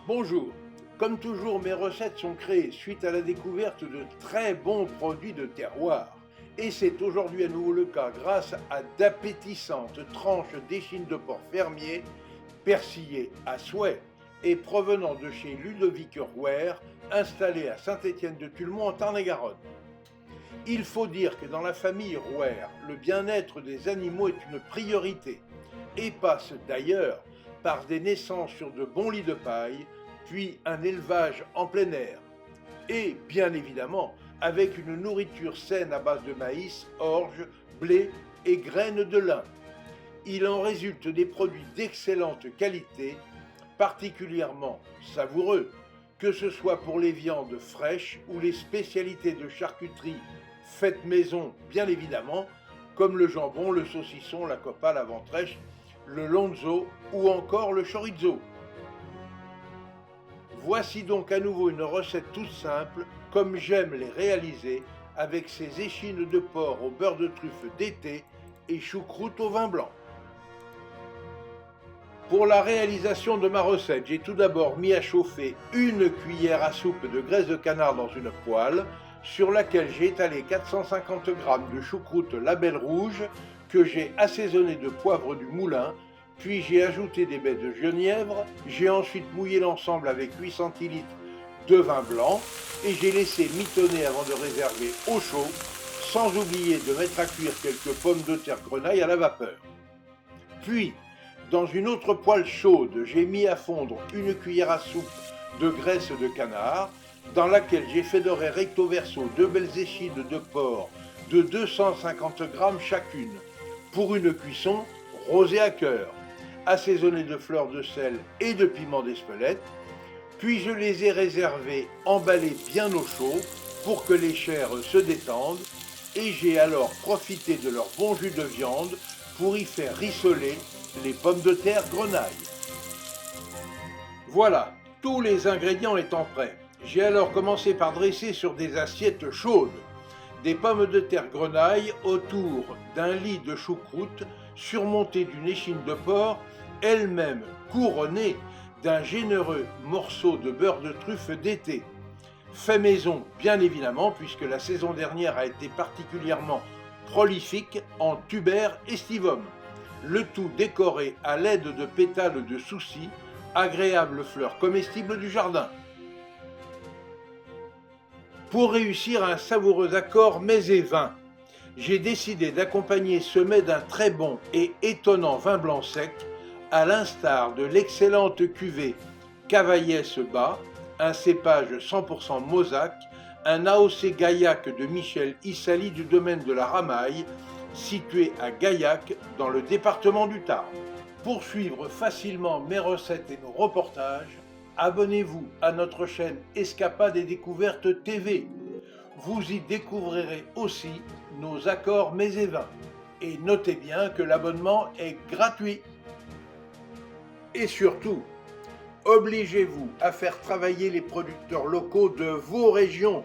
Bonjour. Comme toujours, mes recettes sont créées suite à la découverte de très bons produits de terroir. Et c'est aujourd'hui à nouveau le cas grâce à d'appétissantes tranches d'échine de porc fermier, persillées à souhait et provenant de chez Ludovic Rouer, installé à Saint-Étienne-de-Tulmont en Tarn-et-Garonne. Il faut dire que dans la famille Rouer, le bien-être des animaux est une priorité et passe d'ailleurs par des naissances sur de bons lits de paille, puis un élevage en plein air. Et bien évidemment, avec une nourriture saine à base de maïs, orge, blé et graines de lin. Il en résulte des produits d'excellente qualité, particulièrement savoureux, que ce soit pour les viandes fraîches ou les spécialités de charcuterie faites maison, bien évidemment, comme le jambon, le saucisson, la copa, la ventrèche, le lonzo ou encore le chorizo. Voici donc à nouveau une recette toute simple, comme j'aime les réaliser, avec ces échines de porc au beurre de truffe d'été et choucroute au vin blanc. Pour la réalisation de ma recette, j'ai tout d'abord mis à chauffer une cuillère à soupe de graisse de canard dans une poêle, sur laquelle j'ai étalé 450 g de choucroute Label Rouge que j'ai assaisonné de poivre du moulin, puis j'ai ajouté des baies de genièvre, j'ai ensuite mouillé l'ensemble avec 8 cl de vin blanc et j'ai laissé mitonner avant de réserver au chaud, sans oublier de mettre à cuire quelques pommes de terre grenaille à la vapeur. Puis, dans une autre poêle chaude, j'ai mis à fondre une cuillère à soupe de graisse de canard, dans laquelle j'ai fait dorer recto verso deux belles échines de porc de 250 g chacune, pour une cuisson rosée à cœur, assaisonnée de fleurs de sel et de piment d'Espelette, puis je les ai réservées emballées bien au chaud pour que les chairs se détendent, et j'ai alors profité de leur bon jus de viande pour y faire rissoler les pommes de terre grenaille. Voilà, tous les ingrédients étant prêts, j'ai alors commencé par dresser sur des assiettes chaudes des pommes de terre grenaille autour d'un lit de choucroute surmonté d'une échine de porc, elle-même couronnée d'un généreux morceau de beurre de truffe d'été. Fait maison, bien évidemment, puisque la saison dernière a été particulièrement prolifique en tuber estivum. Le tout décoré à l'aide de pétales de souci, agréables fleurs comestibles du jardin. Pour réussir un savoureux accord mets et vin, j'ai décidé d'accompagner ce mets d'un très bon et étonnant vin blanc sec, à l'instar de l'excellente cuvée Cavaillès Bas, un cépage 100% Mosaque, un AOC Gaillac de Michel Issali du domaine de la Ramaille, situé à Gaillac dans le département du Tarn. Pour suivre facilement mes recettes et nos reportages, abonnez-vous à notre chaîne Escapades et Découvertes TV. Vous y découvrirez aussi nos accords mets et vins. Et notez bien que l'abonnement est gratuit. Et surtout, obligez-vous à faire travailler les producteurs locaux de vos régions.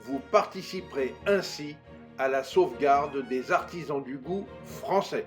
Vous participerez ainsi à la sauvegarde des artisans du goût français.